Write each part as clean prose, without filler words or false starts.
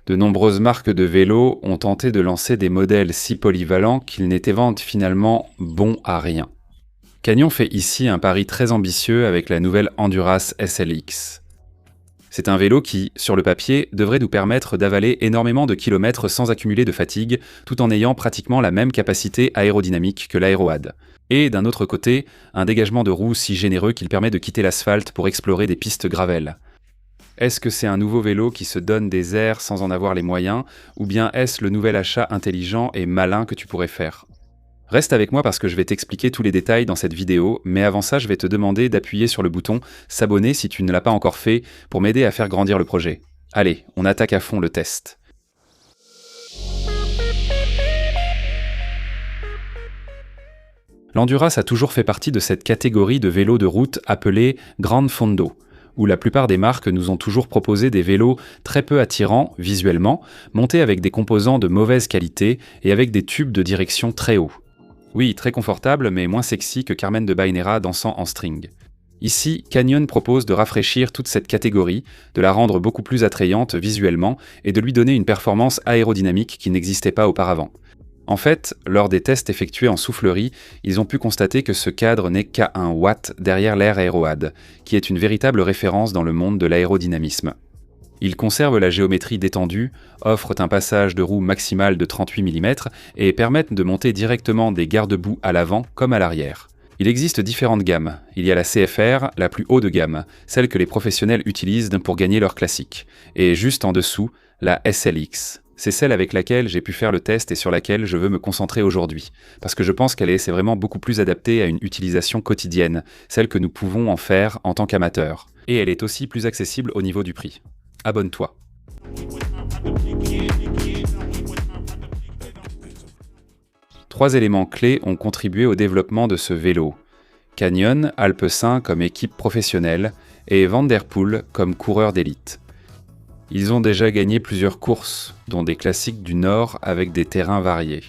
De nombreuses marques de vélos ont tenté de lancer des modèles si polyvalents qu'ils n'étaient finalement bons à rien. Canyon fait ici un pari très ambitieux avec la nouvelle Endurance SLX. C'est un vélo qui, sur le papier, devrait nous permettre d'avaler énormément de kilomètres sans accumuler de fatigue, tout en ayant pratiquement la même capacité aérodynamique que l'AeroAd. Et d'un autre côté, un dégagement de roues si généreux qu'il permet de quitter l'asphalte pour explorer des pistes gravel. Est-ce que c'est un nouveau vélo qui se donne des airs sans en avoir les moyens, ou bien est-ce le nouvel achat intelligent et malin que tu pourrais faire ? Reste avec moi parce que je vais t'expliquer tous les détails dans cette vidéo, mais avant ça, je vais te demander d'appuyer sur le bouton « S'abonner » si tu ne l'as pas encore fait, pour m'aider à faire grandir le projet. Allez, on attaque à fond le test. L'Endurance a toujours fait partie de cette catégorie de vélos de route appelée Gran Fondo, où la plupart des marques nous ont toujours proposé des vélos très peu attirants visuellement, montés avec des composants de mauvaise qualité et avec des tubes de direction très hauts. Oui, très confortable, mais moins sexy que Carmen de Baenera dansant en string. Ici, Canyon propose de rafraîchir toute cette catégorie, de la rendre beaucoup plus attrayante visuellement et de lui donner une performance aérodynamique qui n'existait pas auparavant. En fait, lors des tests effectués en soufflerie, ils ont pu constater que ce cadre n'est qu'à 1 watt derrière l'Air AeroAd, qui est une véritable référence dans le monde de l'aérodynamisme. Ils conservent la géométrie détendue, offrent un passage de roue maximal de 38 mm et permettent de monter directement des garde-boue à l'avant comme à l'arrière. Il existe différentes gammes. Il y a la CFR, la plus haut de gamme, celle que les professionnels utilisent pour gagner leur classique. Et juste en dessous, la SLX. C'est celle avec laquelle j'ai pu faire le test et sur laquelle je veux me concentrer aujourd'hui. Parce que je pense c'est vraiment beaucoup plus adaptée à une utilisation quotidienne, celle que nous pouvons en faire en tant qu'amateurs. Et elle est aussi plus accessible au niveau du prix. Abonne-toi. Trois éléments clés ont contribué au développement de ce vélo. Canyon, Alpecin comme équipe professionnelle et Van der Poel comme coureur d'élite. Ils ont déjà gagné plusieurs courses, dont des classiques du Nord avec des terrains variés.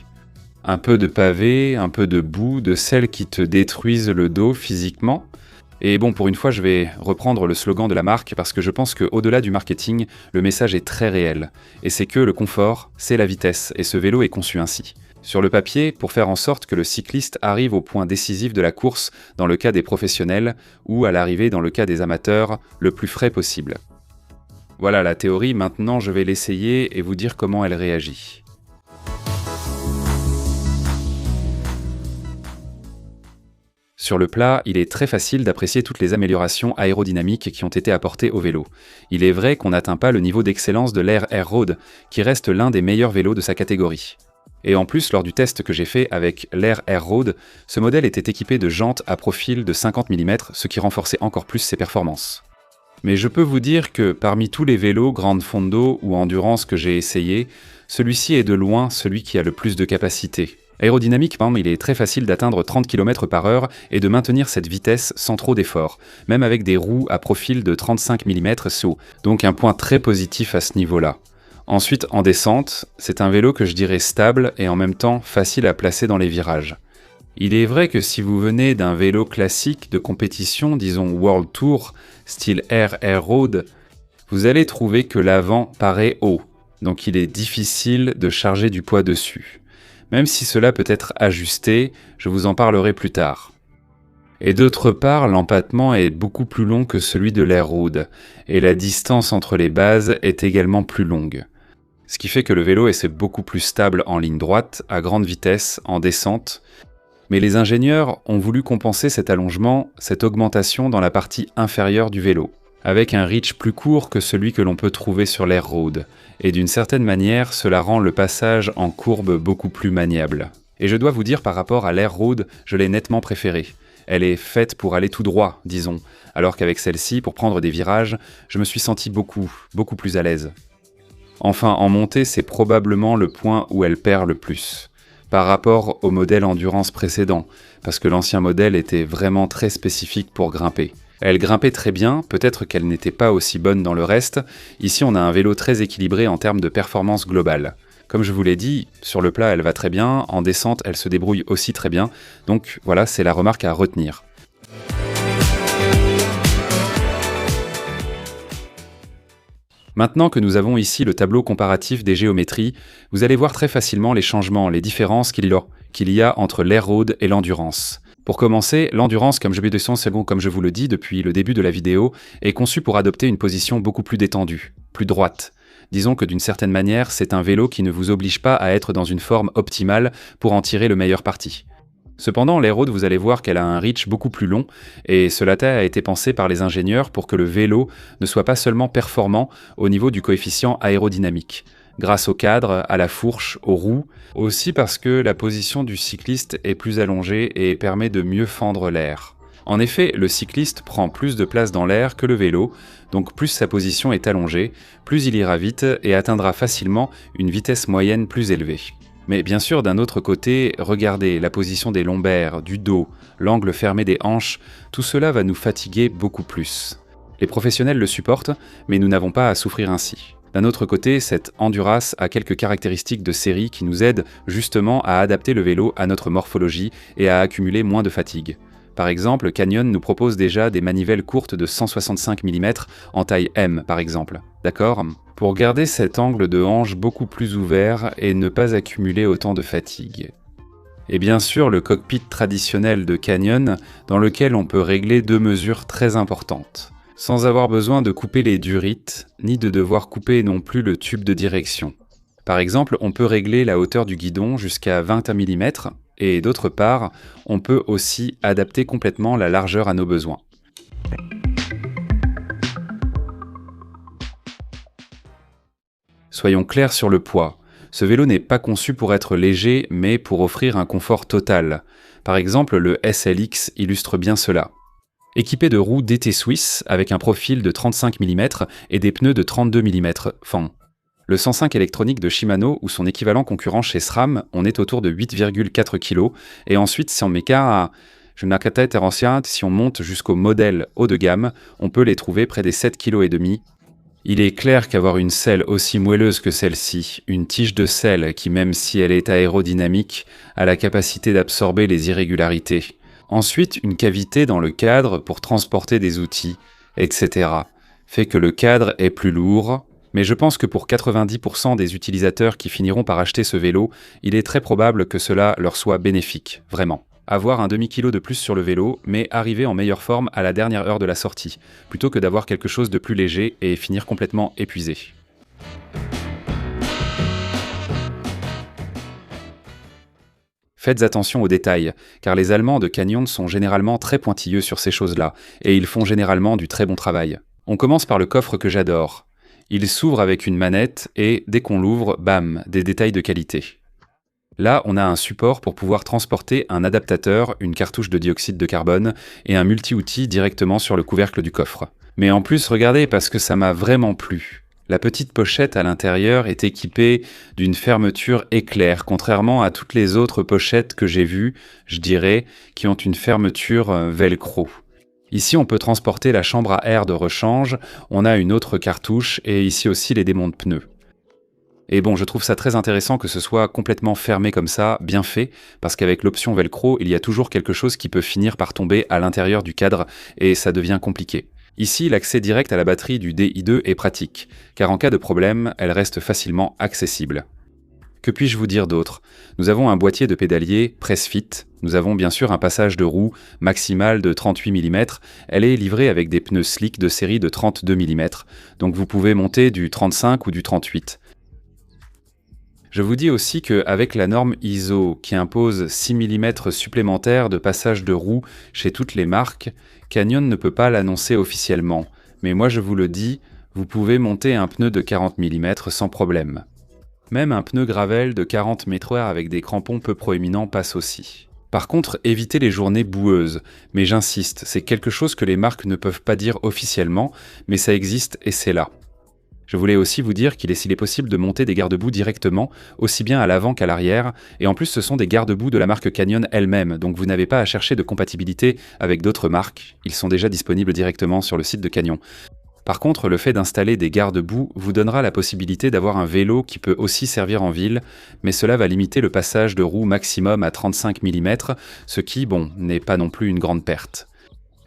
Un peu de pavé, un peu de boue, de celles qui te détruisent le dos physiquement. Et bon, pour une fois, je vais reprendre le slogan de la marque parce que je pense qu'au-delà du marketing, le message est très réel. Et c'est que le confort, c'est la vitesse, et ce vélo est conçu ainsi. Sur le papier, pour faire en sorte que le cycliste arrive au point décisif de la course dans le cas des professionnels, ou à l'arrivée dans le cas des amateurs, le plus frais possible. Voilà la théorie, maintenant je vais l'essayer et vous dire comment elle réagit. Sur le plat, il est très facile d'apprécier toutes les améliorations aérodynamiques qui ont été apportées au vélo. Il est vrai qu'on n'atteint pas le niveau d'excellence de l'Air Air Road, qui reste l'un des meilleurs vélos de sa catégorie. Et en plus, lors du test que j'ai fait avec l'Air Air Road, ce modèle était équipé de jantes à profil de 50 mm, ce qui renforçait encore plus ses performances. Mais je peux vous dire que parmi tous les vélos Gran Fondo ou Endurance que j'ai essayé, celui-ci est de loin celui qui a le plus de capacité. Aérodynamiquement, il est très facile d'atteindre 30 km/h et de maintenir cette vitesse sans trop d'efforts, même avec des roues à profil de 35 mm SO, donc un point très positif à ce niveau-là. Ensuite, en descente, c'est un vélo que je dirais stable et en même temps facile à placer dans les virages. Il est vrai que si vous venez d'un vélo classique de compétition, disons World Tour, style Air Road, vous allez trouver que l'avant paraît haut, donc il est difficile de charger du poids dessus. Même si cela peut être ajusté, je vous en parlerai plus tard. Et d'autre part, l'empattement est beaucoup plus long que celui de l'Air Road, et la distance entre les bases est également plus longue. Ce qui fait que le vélo est beaucoup plus stable en ligne droite, à grande vitesse, en descente. Mais les ingénieurs ont voulu compenser cet allongement, cette augmentation dans la partie inférieure du vélo, avec un reach plus court que celui que l'on peut trouver sur l'Air Road. Et d'une certaine manière, cela rend le passage en courbe beaucoup plus maniable. Et je dois vous dire, par rapport à l'Air Road, je l'ai nettement préférée. Elle est faite pour aller tout droit, disons, alors qu'avec celle-ci, pour prendre des virages, je me suis senti beaucoup plus à l'aise. Enfin, en montée, c'est probablement le point où elle perd le plus, par rapport au modèle Endurance précédent, parce que l'ancien modèle était vraiment très spécifique pour grimper. Elle grimpait très bien, peut-être qu'elle n'était pas aussi bonne dans le reste. Ici, on a un vélo très équilibré en termes de performance globale. Comme je vous l'ai dit, sur le plat, elle va très bien, en descente, elle se débrouille aussi très bien. Donc voilà, c'est la remarque à retenir. Maintenant que nous avons ici le tableau comparatif des géométries, vous allez voir très facilement les changements, les différences qu'il y a entre l'air-road et l'endurance. Pour commencer, l'endurance, comme je vous le dis depuis le début de la vidéo, est conçue pour adopter une position beaucoup plus détendue, plus droite. Disons que d'une certaine manière, c'est un vélo qui ne vous oblige pas à être dans une forme optimale pour en tirer le meilleur parti. Cependant, l'air-road, vous allez voir qu'elle a un reach beaucoup plus long, et cela a été pensé par les ingénieurs pour que le vélo ne soit pas seulement performant au niveau du coefficient aérodynamique, grâce au cadre, à la fourche, aux roues, aussi parce que la position du cycliste est plus allongée et permet de mieux fendre l'air. En effet, le cycliste prend plus de place dans l'air que le vélo, donc plus sa position est allongée, plus il ira vite et atteindra facilement une vitesse moyenne plus élevée. Mais bien sûr, d'un autre côté, regardez la position des lombaires, du dos, l'angle fermé des hanches, tout cela va nous fatiguer beaucoup plus. Les professionnels le supportent, mais nous n'avons pas à souffrir ainsi. D'un autre côté, cette Endurace a quelques caractéristiques de série qui nous aident justement à adapter le vélo à notre morphologie et à accumuler moins de fatigue. Par exemple, Canyon nous propose déjà des manivelles courtes de 165 mm en taille M, par exemple. D'accord ? Pour garder cet angle de hanche beaucoup plus ouvert et ne pas accumuler autant de fatigue. Et bien sûr, le cockpit traditionnel de Canyon, dans lequel on peut régler deux mesures très importantes, sans avoir besoin de couper les durites, ni de devoir couper non plus le tube de direction. Par exemple, on peut régler la hauteur du guidon jusqu'à 20 mm, et d'autre part, on peut aussi adapter complètement la largeur à nos besoins. Soyons clairs sur le poids. Ce vélo n'est pas conçu pour être léger, mais pour offrir un confort total. Par exemple, le SLX illustre bien cela. Équipé de roues DT Suisse avec un profil de 35 mm et des pneus de 32 mm fan. Le 105 électronique de Shimano ou son équivalent concurrent chez SRAM, on est autour de 8,4 kg, et ensuite si on met si on monte jusqu'au modèle haut de gamme, on peut les trouver près des 7,5 kg. Il est clair qu'avoir une selle aussi moelleuse que celle-ci, une tige de selle qui, même si elle est aérodynamique, a la capacité d'absorber les irrégularités. Ensuite, une cavité dans le cadre pour transporter des outils, etc. fait que le cadre est plus lourd, mais je pense que pour 90% des utilisateurs qui finiront par acheter ce vélo, il est très probable que cela leur soit bénéfique, vraiment. Avoir un demi-kilo de plus sur le vélo, mais arriver en meilleure forme à la dernière heure de la sortie, plutôt que d'avoir quelque chose de plus léger et finir complètement épuisé. Faites attention aux détails, car les Allemands de Canyon sont généralement très pointilleux sur ces choses-là, et ils font généralement du très bon travail. On commence par le coffre que j'adore. Il s'ouvre avec une manette et, dès qu'on l'ouvre, bam, des détails de qualité. Là, on a un support pour pouvoir transporter un adaptateur, une cartouche de dioxyde de carbone et un multi-outil directement sur le couvercle du coffre. Mais en plus, regardez, parce que ça m'a vraiment plu. La petite pochette à l'intérieur est équipée d'une fermeture éclair, contrairement à toutes les autres pochettes que j'ai vues, je dirais, qui ont une fermeture velcro. Ici, on peut transporter la chambre à air de rechange, on a une autre cartouche et ici aussi les démonts de pneus. Et bon, je trouve ça très intéressant que ce soit complètement fermé comme ça, bien fait, parce qu'avec l'option velcro, il y a toujours quelque chose qui peut finir par tomber à l'intérieur du cadre et ça devient compliqué. Ici, l'accès direct à la batterie du DI2 est pratique, car en cas de problème, elle reste facilement accessible. Que puis-je vous dire d'autre ? Nous avons un boîtier de pédalier Press-Fit, nous avons bien sûr un passage de roue maximal de 38 mm, elle est livrée avec des pneus slick de série de 32 mm, donc vous pouvez monter du 35 ou du 38. Je vous dis aussi qu'avec la norme ISO qui impose 6 mm supplémentaires de passage de roue chez toutes les marques, Canyon ne peut pas l'annoncer officiellement, mais moi je vous le dis, vous pouvez monter un pneu de 40 mm sans problème. Même un pneu gravel de 40 m² avec des crampons peu proéminents passe aussi. Par contre, évitez les journées boueuses, mais j'insiste, c'est quelque chose que les marques ne peuvent pas dire officiellement, mais ça existe et c'est là. Je voulais aussi vous dire s'il est possible de monter des garde-boue directement, aussi bien à l'avant qu'à l'arrière, et en plus ce sont des garde-boue de la marque Canyon elle-même, donc vous n'avez pas à chercher de compatibilité avec d'autres marques, ils sont déjà disponibles directement sur le site de Canyon. Par contre, le fait d'installer des garde-boue vous donnera la possibilité d'avoir un vélo qui peut aussi servir en ville, mais cela va limiter le passage de roue maximum à 35 mm, ce qui, bon, n'est pas non plus une grande perte.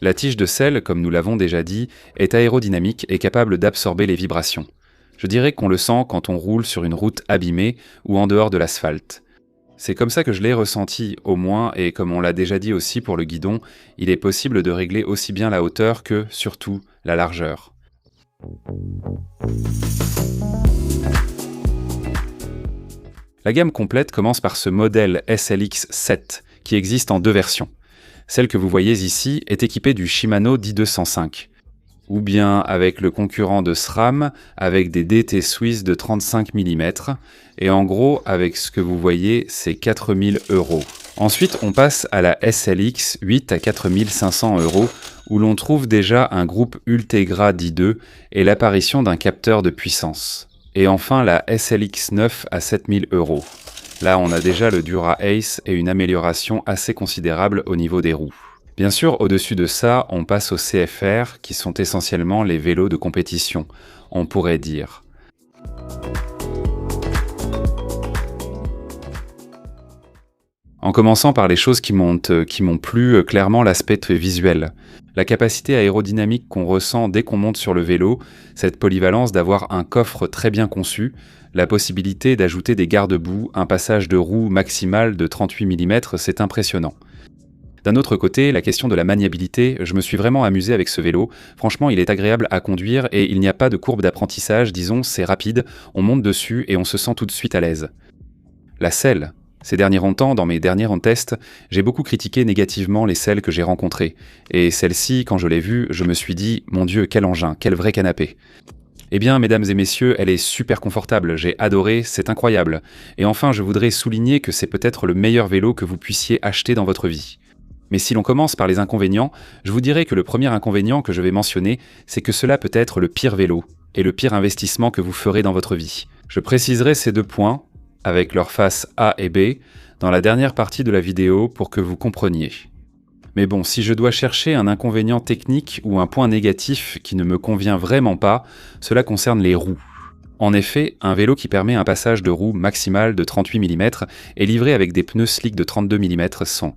La tige de selle, comme nous l'avons déjà dit, est aérodynamique et capable d'absorber les vibrations. Je dirais qu'on le sent quand on roule sur une route abîmée ou en dehors de l'asphalte. C'est comme ça que je l'ai ressenti au moins, et comme on l'a déjà dit aussi pour le guidon, il est possible de régler aussi bien la hauteur que, surtout, la largeur. La gamme complète commence par ce modèle SLX7 qui existe en deux versions. Celle que vous voyez ici est équipée du Shimano D205, ou bien avec le concurrent de SRAM avec des DT Swiss de 35 mm, et en gros avec ce que vous voyez c'est 4000 €. Ensuite on passe à la SLX 8 à 4500 € où l'on trouve déjà un groupe Ultegra D2 et l'apparition d'un capteur de puissance. Et enfin la SLX 9 à 7000 €. Là on a déjà le Dura Ace et une amélioration assez considérable au niveau des roues. Bien sûr, au-dessus de ça, on passe aux CFR, qui sont essentiellement les vélos de compétition, on pourrait dire. En commençant par les choses qui m'ont plu, clairement l'aspect visuel. La capacité aérodynamique qu'on ressent dès qu'on monte sur le vélo, cette polyvalence d'avoir un coffre très bien conçu, la possibilité d'ajouter des garde-boue, un passage de roue maximal de 38 mm, c'est impressionnant. D'un autre côté, la question de la maniabilité, je me suis vraiment amusé avec ce vélo. Franchement, il est agréable à conduire et il n'y a pas de courbe d'apprentissage, disons, c'est rapide, on monte dessus et on se sent tout de suite à l'aise. La selle. Ces derniers temps, dans mes derniers tests, j'ai beaucoup critiqué négativement les selles que j'ai rencontrées. Et celle-ci, quand je l'ai vue, je me suis dit, mon Dieu, quel engin, quel vrai canapé. Eh bien, mesdames et messieurs, elle est super confortable, j'ai adoré, c'est incroyable. Et enfin, je voudrais souligner que c'est peut-être le meilleur vélo que vous puissiez acheter dans votre vie. Mais si l'on commence par les inconvénients, je vous dirais que le premier inconvénient que je vais mentionner, c'est que cela peut être le pire vélo et le pire investissement que vous ferez dans votre vie. Je préciserai ces deux points, avec leurs faces A et B, dans la dernière partie de la vidéo pour que vous compreniez. Mais bon, si je dois chercher un inconvénient technique ou un point négatif qui ne me convient vraiment pas, cela concerne les roues. En effet, un vélo qui permet un passage de roue maximal de 38 mm est livré avec des pneus slick de 32 mm sans.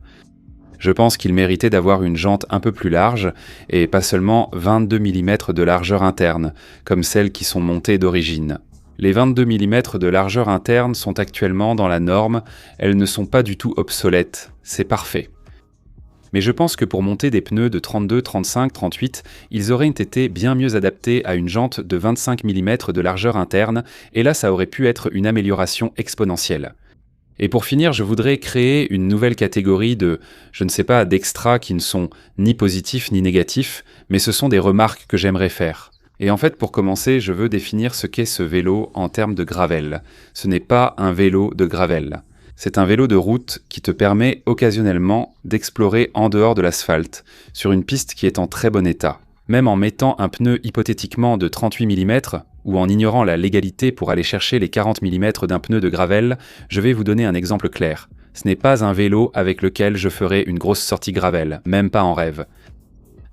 Je pense qu'il méritait d'avoir une jante un peu plus large et pas seulement 22 mm de largeur interne, comme celles qui sont montées d'origine. Les 22 mm de largeur interne sont actuellement dans la norme, elles ne sont pas du tout obsolètes, c'est parfait. Mais je pense que pour monter des pneus de 32, 35, 38, ils auraient été bien mieux adaptés à une jante de 25 mm de largeur interne, et là ça aurait pu être une amélioration exponentielle. Et pour finir, je voudrais créer une nouvelle catégorie d'extras qui ne sont ni positifs ni négatifs, mais ce sont des remarques que j'aimerais faire. Et en fait, pour commencer, je veux définir ce qu'est ce vélo en termes de gravel. Ce n'est pas un vélo de gravel. C'est un vélo de route qui te permet occasionnellement d'explorer en dehors de l'asphalte, sur une piste qui est en très bon état. Même en mettant un pneu hypothétiquement de 38 mm, ou en ignorant la légalité pour aller chercher les 40 mm d'un pneu de gravel, je vais vous donner un exemple clair. Ce n'est pas un vélo avec lequel je ferai une grosse sortie gravel, même pas en rêve.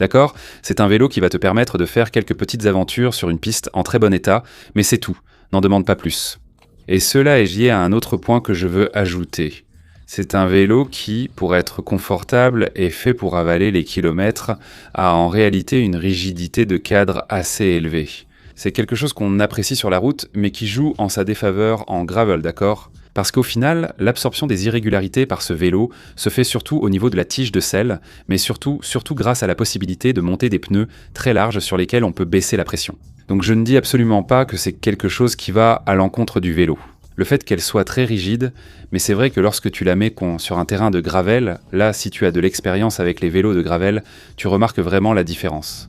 D'accord ? C'est un vélo qui va te permettre de faire quelques petites aventures sur une piste en très bon état, mais c'est tout, n'en demande pas plus. Et cela est lié à un autre point que je veux ajouter. C'est un vélo qui, pour être confortable et fait pour avaler les kilomètres, a en réalité une rigidité de cadre assez élevée. C'est quelque chose qu'on apprécie sur la route, mais qui joue en sa défaveur en gravel, d'accord ? Parce qu'au final, l'absorption des irrégularités par ce vélo se fait surtout au niveau de la tige de selle, mais surtout grâce à la possibilité de monter des pneus très larges sur lesquels on peut baisser la pression. Donc je ne dis absolument pas que c'est quelque chose qui va à l'encontre du vélo. Le fait qu'elle soit très rigide, mais c'est vrai que lorsque tu la mets sur un terrain de gravel, là, si tu as de l'expérience avec les vélos de gravel, tu remarques vraiment la différence.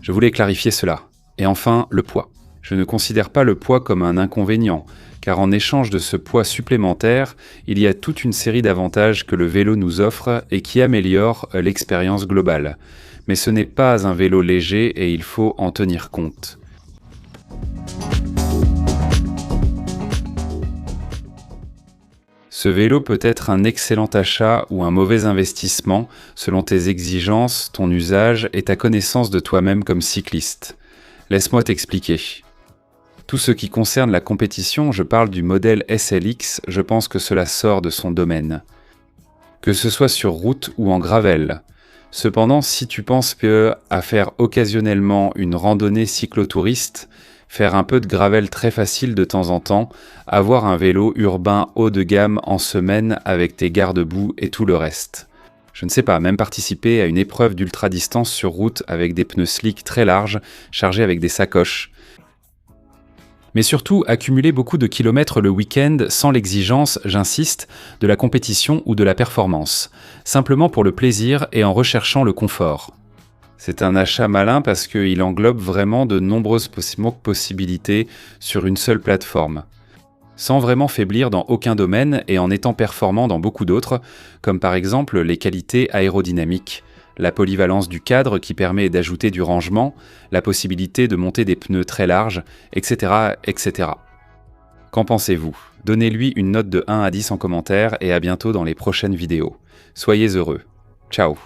Je voulais clarifier cela. Et enfin, le poids. Je ne considère pas le poids comme un inconvénient, car en échange de ce poids supplémentaire, il y a toute une série d'avantages que le vélo nous offre et qui améliorent l'expérience globale. Mais ce n'est pas un vélo léger et il faut en tenir compte. Ce vélo peut être un excellent achat ou un mauvais investissement selon tes exigences, ton usage et ta connaissance de toi-même comme cycliste. Laisse-moi t'expliquer. Tout ce qui concerne la compétition, je parle du modèle SLX, je pense que cela sort de son domaine. Que ce soit sur route ou en gravel. Cependant, si tu penses à faire occasionnellement une randonnée cyclotouriste, faire un peu de gravel très facile de temps en temps, avoir un vélo urbain haut de gamme en semaine avec tes garde-boue et tout le reste. Je ne sais pas, même participer à une épreuve d'ultra-distance sur route avec des pneus slick très larges, chargés avec des sacoches. Mais surtout, accumuler beaucoup de kilomètres le week-end sans l'exigence, j'insiste, de la compétition ou de la performance, simplement pour le plaisir et en recherchant le confort. C'est un achat malin parce qu'il englobe vraiment de nombreuses possibilités sur une seule plateforme, sans vraiment faiblir dans aucun domaine et en étant performant dans beaucoup d'autres, comme par exemple les qualités aérodynamiques, la polyvalence du cadre qui permet d'ajouter du rangement, la possibilité de monter des pneus très larges, etc. etc. Qu'en pensez-vous? Donnez-lui une note de 1 à 10 en commentaire et à bientôt dans les prochaines vidéos. Soyez heureux. Ciao.